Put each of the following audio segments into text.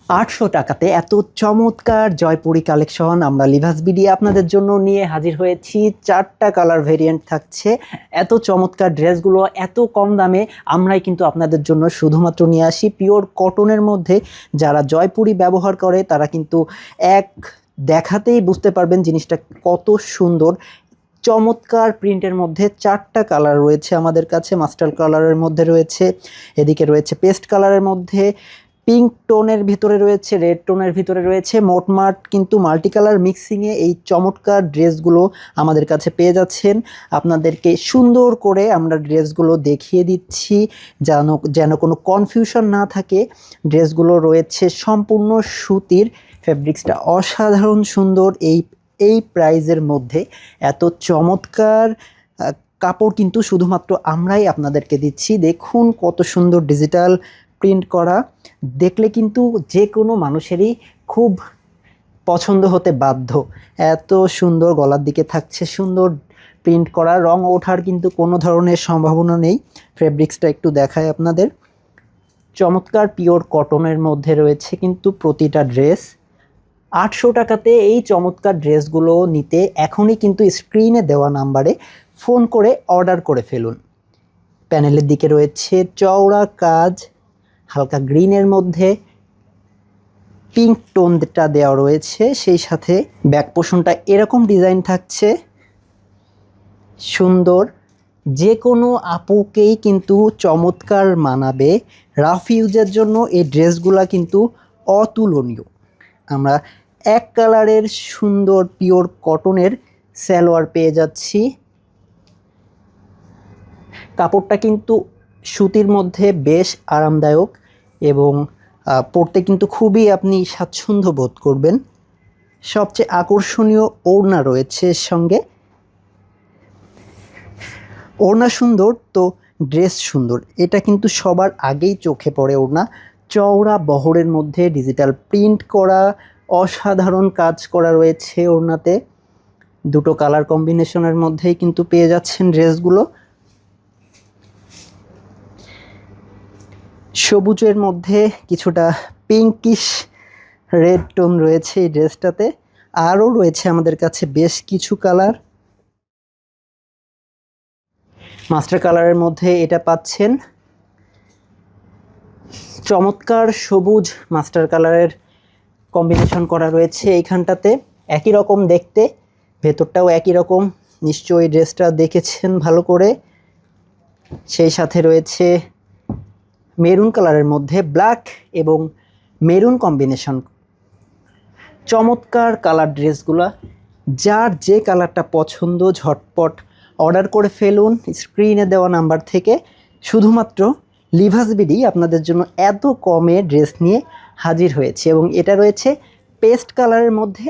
800 টাকাতে এত চমৎকার জয়পুরি কালেকশন আমরা লিভাস বিডি আপনাদের জন্য নিয়ে হাজির হয়েছি। 4টা কালার ভেরিয়েন্ট থাকছে। এত চমৎকার ড্রেসগুলো এত কম দামে আমরাই কিন্তু আপনাদের জন্য শুধুমাত্র নিয়ে আসি। পিওর কটনের মধ্যে যারা জয়পুরি ব্যবহার করে তারা কিন্তু এক দেখাতেই বুঝতে পারবেন জিনিসটা কত সুন্দর। চমৎকার প্রিন্টের মধ্যে 4টা কালার রয়েছে আমাদের কাছে। মাস্টার কালারের মধ্যে রয়েছে, এদিকে রয়েছে পেস্ট কালারের মধ্যে, পিঙ্ক টোনের ভিতরে রয়েছে, রেড টোনের ভিতরে রয়েছে। মোটমাট কিন্তু মাল্টি কালার মিক্সিংয়ে এই চমৎকার ড্রেসগুলো আমাদের কাছে পেয়ে যাচ্ছেন। আপনাদেরকে সুন্দর করে আমরা ড্রেসগুলো দেখিয়ে দিচ্ছি যেন কোনো কনফিউশন না থাকে। ড্রেসগুলো রয়েছে সম্পূর্ণ সুতির, ফেব্রিক্সটা অসাধারণ সুন্দর। এই প্রাইজের মধ্যে এত চমৎকার কাপড় কিন্তু শুধুমাত্র আমরাই আপনাদেরকে দিচ্ছি। দেখুন কত সুন্দর ডিজিটাল প্রিন্ট করা, দেখলে কিন্তু যে কোনো মানুষেরই খুব পছন্দ হতে বাধ্য। এত সুন্দর গলার দিকে থাকছে সুন্দর প্রিন্ট করা, রং ওঠার কিন্তু কোনো ধরনের সম্ভাবনা নেই। ফেব্রিক্সটা একটু দেখায় আপনাদের। চমৎকার পিওর কটনের মধ্যে রয়েছে কিন্তু প্রতিটা ড্রেস। 800 টাকাতে এই চমৎকার ড্রেসগুলো নিতে এখনই কিন্তু স্ক্রিনে দেওয়া নাম্বারে ফোন করে অর্ডার করে ফেলুন। প্যানেলের দিকে রয়েছে চওড়া কাজ, হালকা গ্রিনের মধ্যে পিঙ্ক টোনটা দেওয়া রয়েছে, সেই সাথে ব্যাক পোর্শনটা এরকম ডিজাইন থাকছে সুন্দর। যে কোনো আপুকেই কিন্তু চমৎকার মানাবে। রাফ ইউজের জন্য এই ড্রেসগুলো কিন্তু অতুলনীয়। আমরা এক কালারের সুন্দর পিওর কটনের সালোয়ার পেয়ে যাচ্ছি। কাপড়টা কিন্তু সুতির মধ্যে বেশ আরামদায়ক এবং পরতে কিন্তু খুবই আপনি স্বাচ্ছন্দ্য বোধ করবেন। সবচেয়ে আকর্ষণীয় ওড়না রয়েছে এর সঙ্গে। ওড়না সুন্দর তো ড্রেস সুন্দর, এটা কিন্তু সবার আগেই চোখে পড়ে। ওড়না চওড়া বহরের মধ্যে ডিজিটাল প্রিন্ট করা, অসাধারণ কাজ করা রয়েছে ওড়নাতে। দুটো কালার কম্বিনেশনের মধ্যেই কিন্তু পেয়ে যাচ্ছেন ড্রেসগুলো। সবুজের মধ্যে কিছুটা পিঙ্কিশ রেড টোন রয়েছে এই ড্রেসটাতে। আরও রয়েছে আমাদের কাছে বেশ কিছু কালার। মাস্টার কালারের মধ্যে এটা পাচ্ছেন, চমৎকার সবুজ মাস্টার কালারের কম্বিনেশন করা রয়েছে এইখানটাতে। একই রকম দেখতে, ভেতরটাও একই রকম, নিশ্চয়ই ড্রেসটা দেখেছেন ভালো করে। সেই সাথে রয়েছে মেরুন কালারের মধ্যে ব্ল্যাক এবং মেরুন কম্বিনেশন। চমৎকার কালার ড্রেসগুলা। যার যে কালারটা পছন্দ ঝটপট অর্ডার করে ফেলুন স্ক্রিনে দেওয়া নাম্বার থেকে। শুধুমাত্র লিভাস বিডি আপনাদের জন্য এত কমে ড্রেস নিয়ে হাজির হয়েছে এবং এটা রয়েছে পেস্ট কালারের মধ্যে।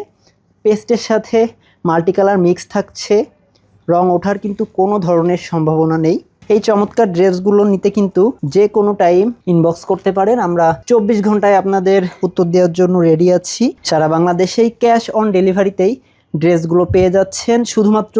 পেস্টের সাথে মাল্টি কালার মিক্স থাকছে, রং ওঠার কিন্তু কোনো ধরনের সম্ভাবনা নেই। এই চমৎকার ড্রেসগুলো নিতে কিন্তু যে কোনো টাইম ইনবক্স করতে পারেন, আমরা 24 ঘন্টায় আপনাদের উত্তর দেওয়ার জন্য রেডি আছি। সারা বাংলাদেশেই ক্যাশ অন ডেলিভারিতেই ড্রেসগুলো পেয়ে যাচ্ছেন। শুধুমাত্র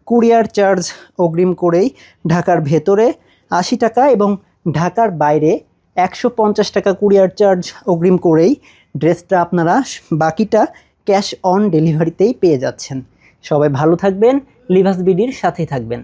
কুরিয়ার চার্জ অগ্রিম করেই ঢাকার ভেতরে 80 টাকা এবং ঢাকার বাইরে 150 টাকা কুরিয়ার চার্জ অগ্রিম করেই ড্রেসটা আপনারা বাকিটা ক্যাশ অন ডেলিভারিতেই পেয়ে যাচ্ছেন। সবাই ভালো থাকবেন, লিভাস বিডির সাথেই থাকবেন।